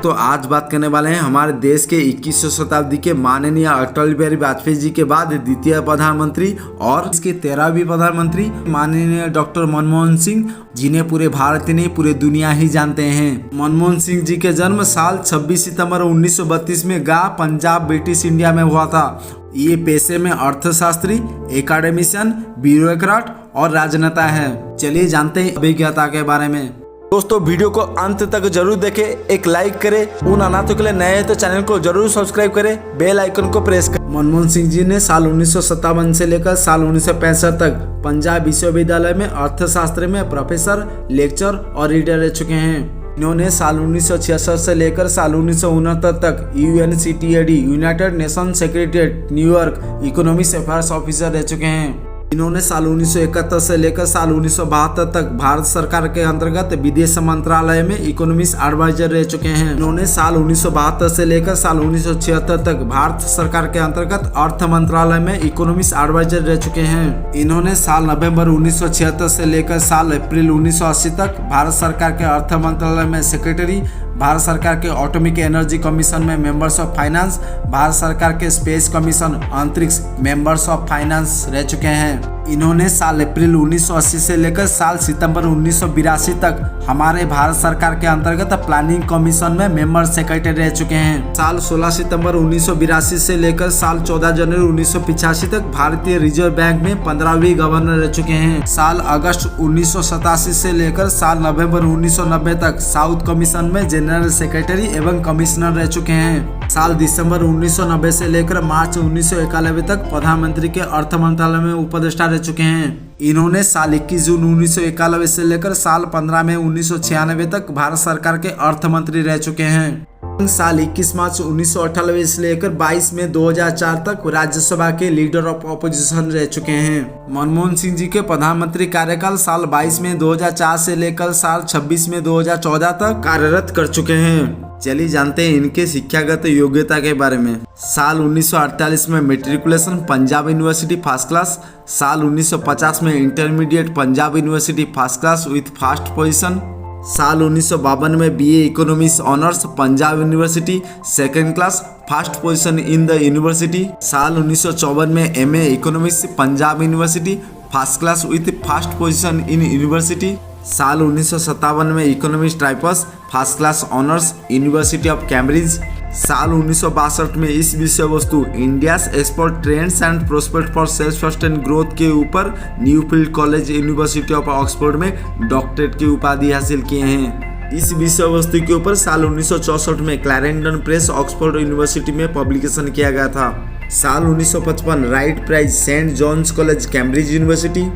तो आज बात करने वाले हैं हमारे देश के 21वीं शताब्दी के माननीय अटल बिहारी वाजपेयी जी के बाद द्वितीय प्रधानमंत्री और इसके 13वीं प्रधानमंत्री माननीय डॉक्टर मनमोहन सिंह, जिन्हें पूरे भारत ही नहीं पूरे दुनिया ही जानते हैं। मनमोहन सिंह जी के जन्म साल 26 सितंबर 1932 में गांव पंजाब, ब्रिटिश इंडिया में हुआ था। ये पेशे में अर्थशास्त्री, एकेडमिशियन, ब्यूरोक्रेट और राजनेता है। चलिए जानते हैं अभिज्ञता के बारे में। दोस्तों, वीडियो को अंत तक जरूर देखें, एक लाइक करें। उन अनाथों के लिए नए हैं तो चैनल को जरूर सब्सक्राइब करें, बेल आइकन को प्रेस करें। मनमोहन सिंह जी ने साल 1957 से लेकर साल 1965 तक पंजाब विश्वविद्यालय में अर्थशास्त्र में प्रोफेसर, लेक्चर और रीडर रह चुके हैं। इन्होंने साल 1966 से लेकर साल 1969 तक UNCTAD United nation secretariat New York economics affairs officer रह चुके हैं। इन्होंने साल 1971 से लेकर साल 1972 तक भारत सरकार के अंतर्गत विदेश मंत्रालय में इकोनॉमिक्स एडवाइजर रह चुके हैं। इन्होंने साल 1972 से लेकर साल 1976 तक भारत सरकार के अंतर्गत अर्थ मंत्रालय में इकोनॉमिक्स एडवाइजर रह चुके हैं। इन्होंने साल नवंबर 1976 से लेकर साल अप्रैल 1980 तक भारत सरकार के अर्थ मंत्रालय में सेक्रेटरी, भारत सरकार के एटॉमिक एनर्जी कमीशन में मेंबर्स ऑफ फाइनेंस, भारत सरकार के स्पेस कमीशन अंतरिक्ष मेंबर्स ऑफ फाइनेंस रह चुके हैं। इन्होंने साल अप्रैल 1980 से लेकर साल सितंबर 1982 तक हमारे भारत सरकार के अंतर्गत प्लानिंग कमीशन में मेंबर सेक्रेटरी रह चुके हैं। साल 16 सितंबर 1982 से लेकर साल 14 जनवरी 1985 तक भारतीय रिजर्व बैंक में 15वीं गवर्नर रह चुके हैं। साल अगस्त 1987 से लेकर साल नवंबर 1990 तक साउथ कमीशन में जनरल सेक्रेटरी एवं कमिश्नर रह चुके हैं। साल दिसंबर 1990 से लेकर मार्च 1991 तक प्रधानमंत्री के अर्थ मंत्रालय में उपदेष्टा रह चुके हैं। इन्होंने साल 21 जून 1991 से लेकर साल 15 मई 1996 तक भारत सरकार के अर्थ मंत्री रह चुके हैं। साल 21 मार्च 1998 से लेकर 22 मई 2004 तक राज्यसभा के लीडर ऑफ ऑपोजिशन रह चुके हैं। मनमोहन सिंह जी के प्रधानमंत्री कार्यकाल साल 22 मई 2004 से लेकर साल 26 मई 2014 तक कार्यरत कर चुके हैं। चलिए जानते हैं इनके शिक्षागत योग्यता के बारे में। साल 1948 में matriculation Punjab university first class, साल 1950 में intermediate Punjab university first class with first position, साल 1952 में BA economics honours Punjab university second class first position in the university, साल 1954 में MA economics Punjab university first class with first position in university, साल 1957 में economics tripos first class honours university of Cambridge, साल 1962 में इस विषय वस्तु India's export trends and prospect for self sustain growth के ऊपर न्यूफील्ड कॉलेज यूनिवर्सिटी ऑफ ऑक्सफोर्ड में डॉक्टरेट की उपाधि हासिल किए हैं। इस विषय वस्तु के ऊपर साल 1964 में क्लैरेंडन प्रेस ऑक्सफोर्ड यूनिवर्सिटी में पब्लिकेशन किया गया था। साल 1955 Wright prize saint John's college Cambridge university,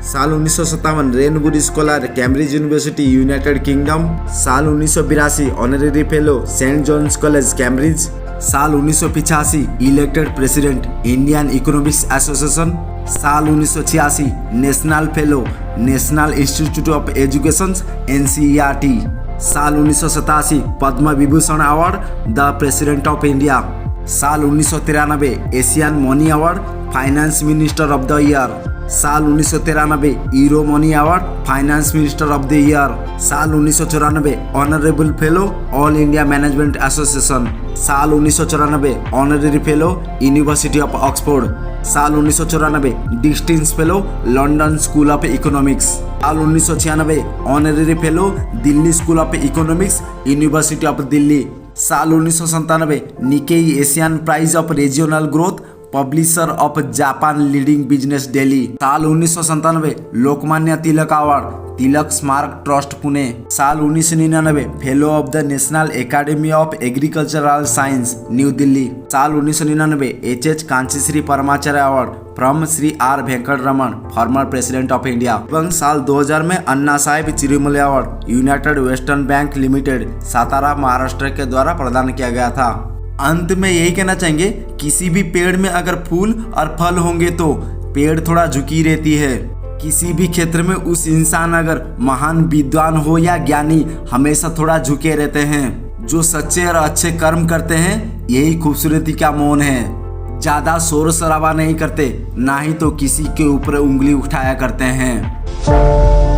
साल 1957 Wrenbury scholar Cambridge university United Kingdom, साल 1982 honorary fellow saint John's college Cambridge, साल 1985 elected president Indian economics association, साल 1986 national fellow national institute of education NCERT, साल 1987 Padma Vibhushan award the president of India, साल 1993 Asian money award finance minister of the year, साल 1993 Euromoney award finance minister of the year, साल 1994 honourable fellow All India Management Association, साल 1994 honorary fellow University of Oxford, साल 1994 distinguished fellow London School of Economics, साल 1996 honorary fellow Delhi School of Economics University of Delhi, साल 1997 Nikkei Asian Prize of Regional Growth publisher of Japan leading business daily, साल 1997 Lokmanya Tilak award तिलक स्मारक trust Pune, साल 1999 fellow of the national academy of agricultural science New Delhi, साल 1999 HH Kanchishri Paramacharya award from Shri R Venkataraman former president of India एवं साल 2000 में Anna Saheb Chirmule award United Western Bank limited Satara Maharashtra के द्वारा प्रदान किया गया था। अंत में यही कहना चाहेंगे, किसी भी पेड़ में अगर फूल और फल होंगे तो पेड़ थोड़ा झुकी रहती है। किसी भी क्षेत्र में उस इंसान अगर महान विद्वान हो या ज्ञानी हमेशा थोड़ा झुके रहते हैं। जो सच्चे और अच्छे कर्म करते हैं यही खूबसूरती का मौन है। ज्यादा शोर शराबा नहीं करते, ना ही तो किसी के ऊपर उंगली उठाया करते हैं।